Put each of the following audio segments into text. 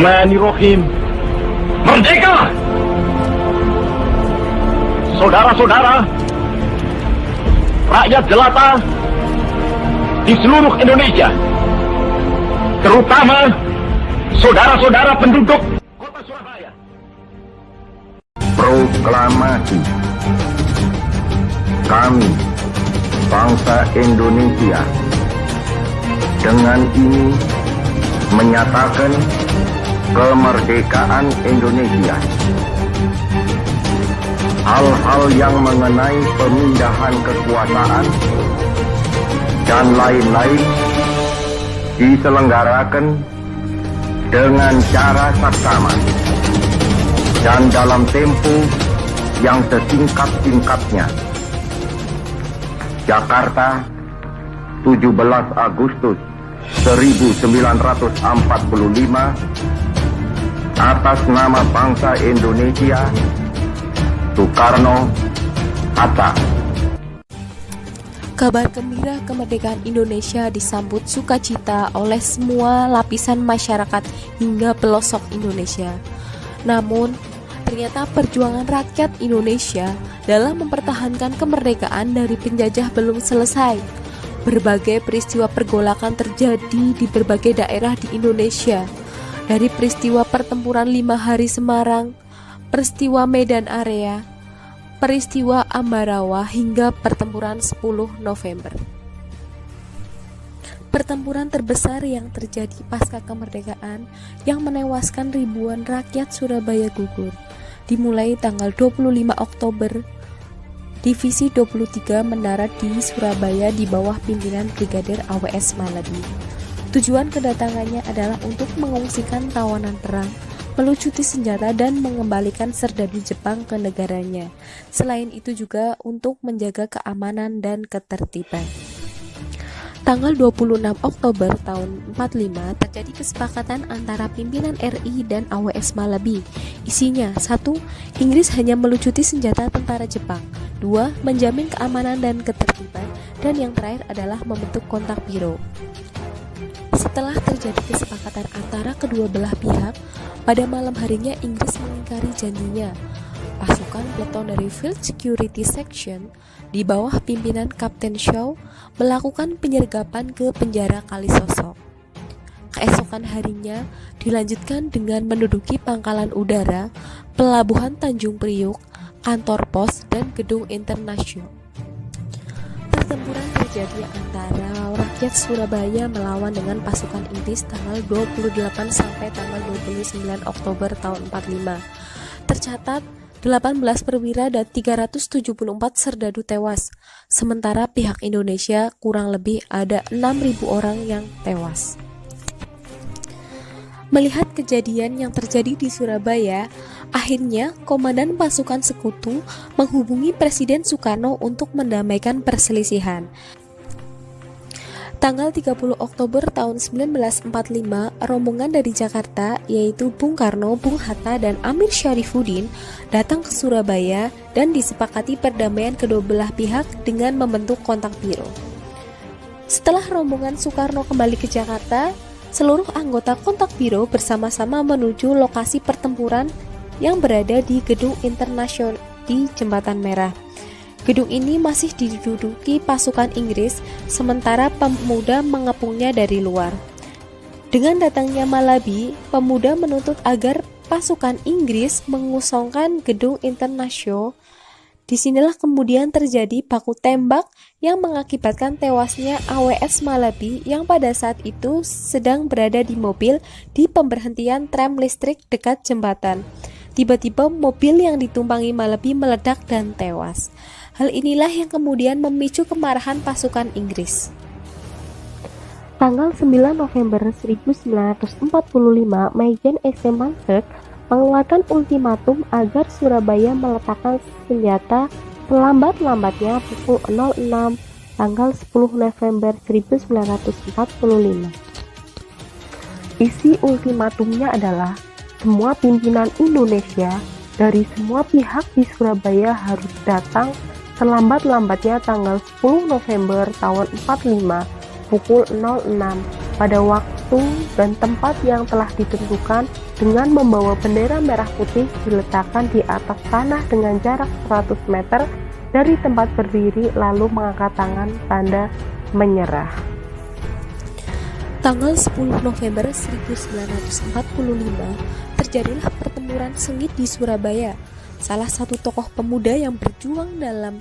Bismillahirrahmanirrahim. Merdeka! Saudara-saudara, rakyat jelata di seluruh Indonesia, terutama saudara-saudara penduduk Kota Surabaya. Proklamasi. Kami, bangsa Indonesia, dengan ini menyatakan kemerdekaan Indonesia. Hal-hal yang mengenai pemindahan kekuasaan dan lain-lain diselenggarakan dengan cara saksama dan dalam tempo yang sesingkat-singkatnya. Jakarta, 17 Agustus 1945, atas nama bangsa Indonesia, Soekarno-Hatta. Kabar gembira kemerdekaan Indonesia disambut sukacita oleh semua lapisan masyarakat hingga pelosok Indonesia. Namun, ternyata perjuangan rakyat Indonesia dalam mempertahankan kemerdekaan dari penjajah belum selesai. Berbagai peristiwa pergolakan terjadi di berbagai daerah di Indonesia. Dari peristiwa pertempuran 5 hari Semarang, peristiwa Medan Area, peristiwa Ambarawa hingga pertempuran 10 November. Pertempuran terbesar yang terjadi pasca kemerdekaan yang menewaskan ribuan rakyat Surabaya gugur, dimulai tanggal 25 Oktober. Divisi 23 mendarat di Surabaya di bawah pimpinan Brigadir AWS Malabi. Tujuan kedatangannya adalah untuk mengungsikan tawanan perang, melucuti senjata dan mengembalikan serdadu Jepang ke negaranya. Selain itu juga untuk menjaga keamanan dan ketertiban. Tanggal 26 Oktober tahun 45 terjadi kesepakatan antara pimpinan RI dan AWS Malabi. Isinya, 1. Inggris hanya melucuti senjata tentara Jepang. 2. Menjamin keamanan dan ketertiban. Dan yang terakhir adalah membentuk kontak biro. Setelah terjadi kesepakatan antara kedua belah pihak, pada malam harinya Inggris mengingkari janjinya. Pasukan peleton dari Field Security Section di bawah pimpinan Kapten Shaw melakukan penyergapan ke penjara Kalisosok. Keesokan harinya dilanjutkan dengan menduduki pangkalan udara, pelabuhan Tanjung Priuk, kantor pos, dan gedung internasional. Pertempuran terjadi antara rakyat Surabaya melawan dengan pasukan Inggris tanggal 28 sampai tanggal 29 Oktober tahun 45. Tercatat 18 perwira dan 374 serdadu tewas, sementara pihak Indonesia kurang lebih ada 6.000 orang yang tewas. Melihat kejadian yang terjadi di Surabaya, akhirnya Komandan Pasukan Sekutu menghubungi Presiden Soekarno untuk mendamaikan perselisihan. Tanggal 30 Oktober tahun 1945, rombongan dari Jakarta, yaitu Bung Karno, Bung Hatta, dan Amir Syarifuddin datang ke Surabaya dan disepakati perdamaian kedua belah pihak dengan membentuk kontak biro. Setelah rombongan Soekarno kembali ke Jakarta, seluruh anggota kontak biro bersama-sama menuju lokasi pertempuran yang berada di Gedung Internasional di Jembatan Merah. Gedung ini masih diduduki pasukan Inggris, sementara pemuda mengepungnya dari luar. Dengan datangnya Malabi, pemuda menuntut agar pasukan Inggris mengosongkan Gedung Internasional. Disinilah kemudian terjadi baku tembak yang mengakibatkan tewasnya AWS Malabi yang pada saat itu sedang berada di mobil di pemberhentian tram listrik dekat jembatan. Tiba-tiba mobil yang ditumpangi Malabi meledak dan tewas. Hal inilah yang kemudian memicu kemarahan pasukan Inggris. Tanggal 9 November 1945, Majen S.M. Mansert mengeluarkan ultimatum agar Surabaya meletakkan senjata selambat-lambatnya pukul 06 tanggal 10 November 1945. Isi ultimatumnya adalah semua pimpinan Indonesia dari semua pihak di Surabaya harus datang selambat-lambatnya tanggal 10 November tahun 45 pukul 06 pada waktu dan tempat yang telah ditentukan dengan membawa bendera merah putih diletakkan di atas tanah dengan jarak 100 meter dari tempat berdiri lalu mengangkat tangan tanda menyerah. Tanggal 10 November 1945 terjadilah pertempuran sengit di Surabaya. Salah satu tokoh pemuda yang berjuang dalam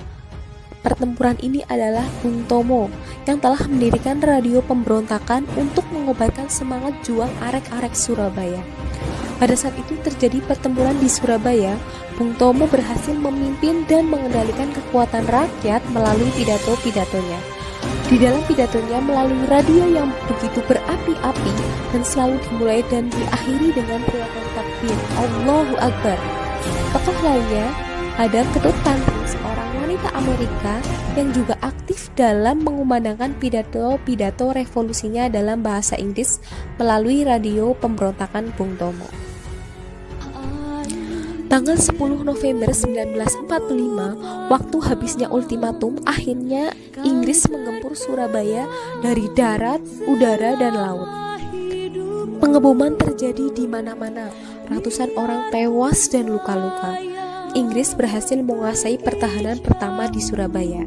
pertempuran ini adalah Bung Tomo yang telah mendirikan radio pemberontakan untuk mengobarkan semangat juang arek-arek Surabaya. Pada saat itu terjadi pertempuran di Surabaya, Bung Tomo berhasil memimpin dan mengendalikan kekuatan rakyat melalui pidato-pidatonya. Di dalam pidatonya melalui radio yang begitu berapi-api dan selalu dimulai dan diakhiri dengan teriakan takbir, Allahu Akbar. Tokoh lainnya ada Ketut Tantri, seorang wanita Amerika yang juga aktif dalam mengumandangkan pidato-pidato revolusinya dalam bahasa Inggris melalui radio pemberontakan Bung Tomo. Tanggal 10 November 1945, waktu habisnya ultimatum, akhirnya Inggris menggempur Surabaya dari darat, udara, dan laut. Pengeboman terjadi di mana-mana, ratusan orang tewas dan luka-luka. Inggris berhasil menguasai pertahanan pertama di Surabaya.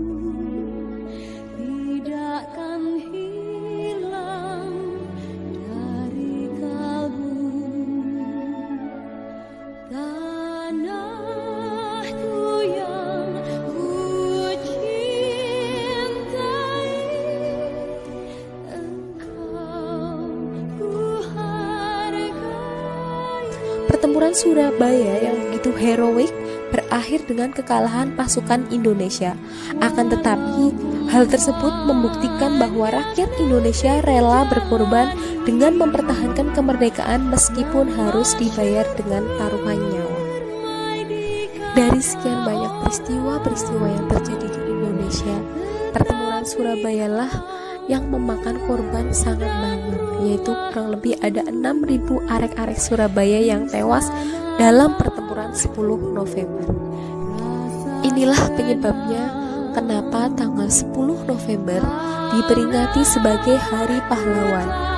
Pertempuran Surabaya yang begitu heroik berakhir dengan kekalahan pasukan Indonesia. Akan tetapi, hal tersebut membuktikan bahwa rakyat Indonesia rela berkorban dengan mempertahankan kemerdekaan meskipun harus dibayar dengan taruhan nyawa. Dari sekian banyak peristiwa-peristiwa yang terjadi di Indonesia, pertempuran Surabaya lah yang memakan korban sangat banyak, yaitu kurang lebih ada 6.000 arek-arek Surabaya yang tewas dalam pertempuran 10 November. Inilah penyebabnya kenapa tanggal 10 November diperingati sebagai Hari Pahlawan.